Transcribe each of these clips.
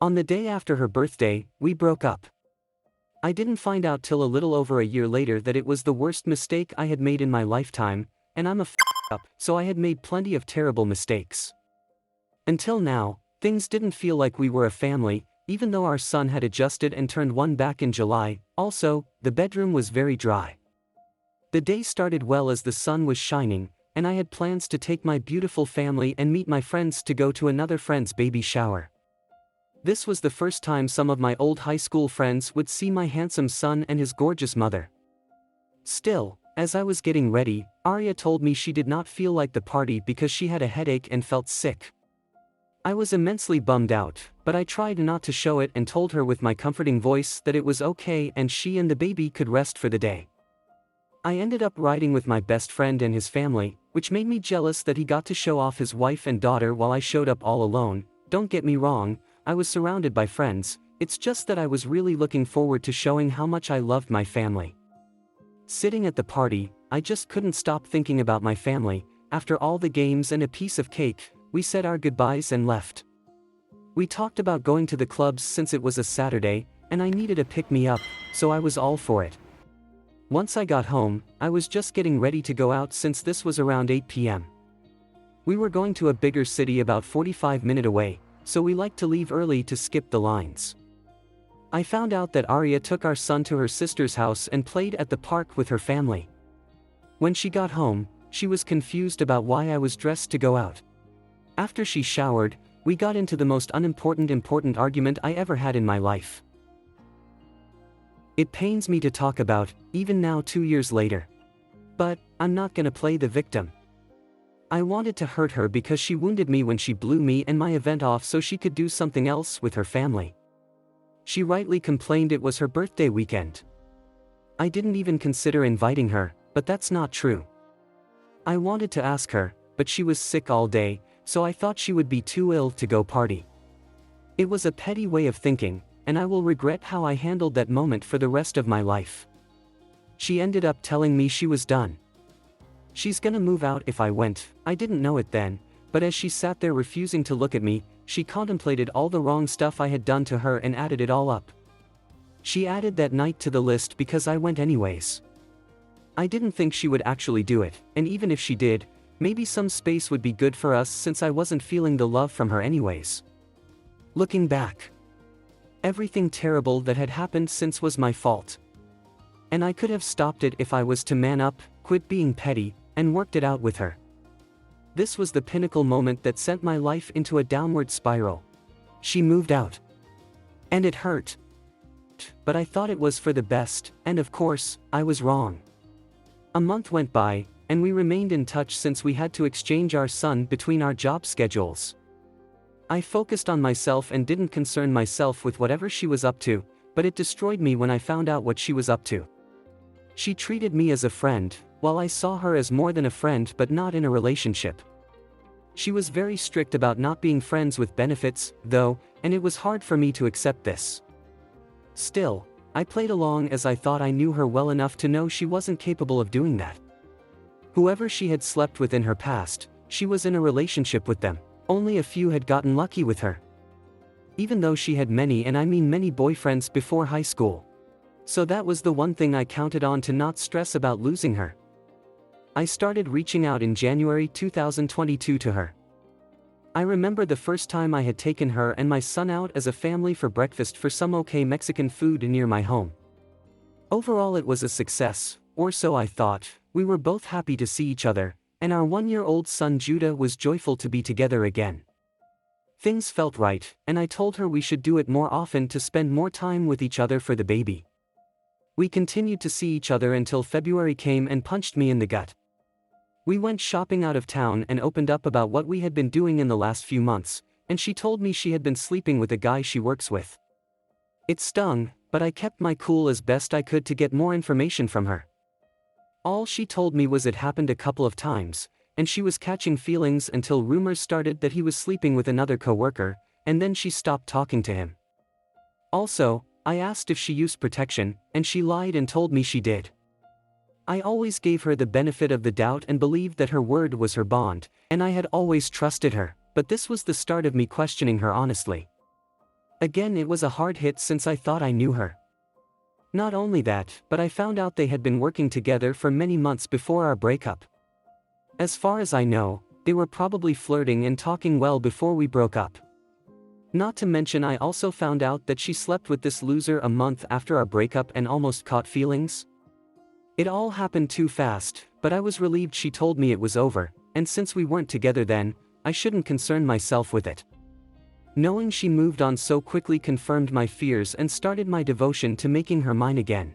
On the day after her birthday, we broke up. I didn't find out till a little over a year later that it was the worst mistake I had made in my lifetime, and I'm a up, so I had made plenty of terrible mistakes. Until now, things didn't feel like we were a family, even though our son had adjusted and turned one back in July. Also, the bedroom was very dry. The day started well as the sun was shining, and I had plans to take my beautiful family and meet my friends to go to another friend's baby shower. This was the first time some of my old high school friends would see my handsome son and his gorgeous mother. Still, as I was getting ready, Arya told me she did not feel like the party because she had a headache and felt sick. I was immensely bummed out, but I tried not to show it and told her with my comforting voice that it was okay and she and the baby could rest for the day. I ended up riding with my best friend and his family, which made me jealous that he got to show off his wife and daughter while I showed up all alone. Don't get me wrong, I was surrounded by friends, it's just that I was really looking forward to showing how much I loved my family. Sitting at the party, I just couldn't stop thinking about my family. After all the games and a piece of cake, we said our goodbyes and left. We talked about going to the clubs since it was a Saturday, and I needed a pick-me-up, so I was all for it. Once I got home, I was just getting ready to go out since this was around 8 p.m. We were going to a bigger city about 45 minutes away, so we liked to leave early to skip the lines. I found out that Arya took our son to her sister's house and played at the park with her family. When she got home, she was confused about why I was dressed to go out. After she showered, we got into the most important argument I ever had in my life. It pains me to talk about, even now 2 years later. But, I'm not gonna play the victim. I wanted to hurt her because she wounded me when she blew me and my event off so she could do something else with her family. She rightly complained it was her birthday weekend. I didn't even consider inviting her, but that's not true. I wanted to ask her, but she was sick all day, so I thought she would be too ill to go party. It was a petty way of thinking, and I will regret how I handled that moment for the rest of my life. She ended up telling me she was done. She's gonna move out if I went. I didn't know it then, but as she sat there refusing to look at me, she contemplated all the wrong stuff I had done to her and added it all up. She added that night to the list because I went anyways. I didn't think she would actually do it, and even if she did, maybe some space would be good for us since I wasn't feeling the love from her anyways. Looking back, everything terrible that had happened since was my fault. And I could have stopped it if I was to man up, quit being petty, and worked it out with her. This was the pinnacle moment that sent my life into a downward spiral. She moved out. And it hurt. But I thought it was for the best, and of course, I was wrong. A month went by, and we remained in touch since we had to exchange our son between our job schedules. I focused on myself and didn't concern myself with whatever she was up to, but it destroyed me when I found out what she was up to. She treated me as a friend, while I saw her as more than a friend but not in a relationship. She was very strict about not being friends with benefits, though, and it was hard for me to accept this. Still, I played along as I thought I knew her well enough to know she wasn't capable of doing that. Whoever she had slept with in her past, she was in a relationship with them. Only a few had gotten lucky with her. Even though she had many, and I mean many, boyfriends before high school. So that was the one thing I counted on to not stress about losing her. I started reaching out in January 2022 to her. I remember the first time I had taken her and my son out as a family for breakfast for some okay Mexican food near my home. Overall it was a success, or so I thought. We were both happy to see each other, and our 1-year-old son Judah was joyful to be together again. Things felt right, and I told her we should do it more often to spend more time with each other for the baby. We continued to see each other until February came and punched me in the gut. We went shopping out of town and opened up about what we had been doing in the last few months, and she told me she had been sleeping with a guy she works with. It stung, but I kept my cool as best I could to get more information from her. All she told me was it happened a couple of times, and she was catching feelings until rumors started that he was sleeping with another coworker, and then she stopped talking to him. Also, I asked if she used protection, and she lied and told me she did. I always gave her the benefit of the doubt and believed that her word was her bond, and I had always trusted her, but this was the start of me questioning her honestly. Again, it was a hard hit since I thought I knew her. Not only that, but I found out they had been working together for many months before our breakup. As far as I know, they were probably flirting and talking well before we broke up. Not to mention, I also found out that she slept with this loser a month after our breakup and almost caught feelings. It all happened too fast, but I was relieved she told me it was over, and since we weren't together then, I shouldn't concern myself with it. Knowing she moved on so quickly confirmed my fears and started my devotion to making her mine again.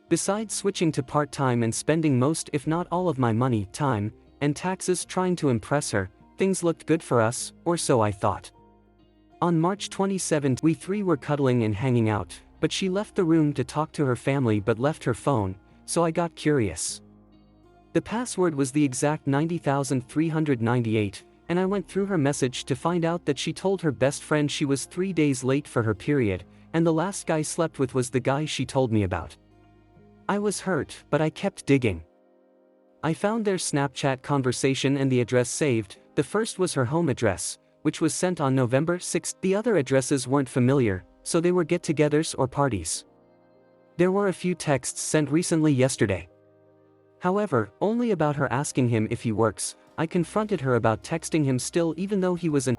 Besides switching to part-time and spending most if not all of my money, time, and taxes trying to impress her, things looked good for us, or so I thought. On March 27th, we three were cuddling and hanging out, but she left the room to talk to her family but left her phone, so I got curious. The password was the exact 90,398, and I went through her message to find out that she told her best friend she was 3 days late for her period, and the last guy slept with was the guy she told me about. I was hurt, but I kept digging. I found their Snapchat conversation and the address saved. The first was her home address, which was sent on November 6th. The other addresses weren't familiar, so they were get-togethers or parties. There were a few texts sent recently yesterday. However, only about her asking him if he works. I confronted her about texting him still even though he was an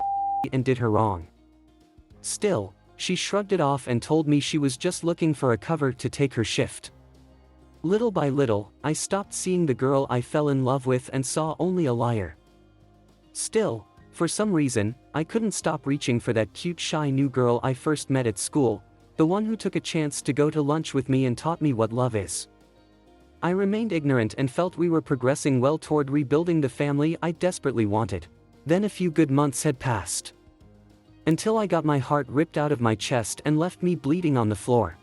and did her wrong. Still, she shrugged it off and told me she was just looking for a cover to take her shift. Little by little, I stopped seeing the girl I fell in love with and saw only a liar. Still, for some reason, I couldn't stop reaching for that cute shy new girl I first met at school, the one who took a chance to go to lunch with me and taught me what love is. I remained ignorant and felt we were progressing well toward rebuilding the family I desperately wanted. Then a few good months had passed. Until I got my heart ripped out of my chest and left me bleeding on the floor.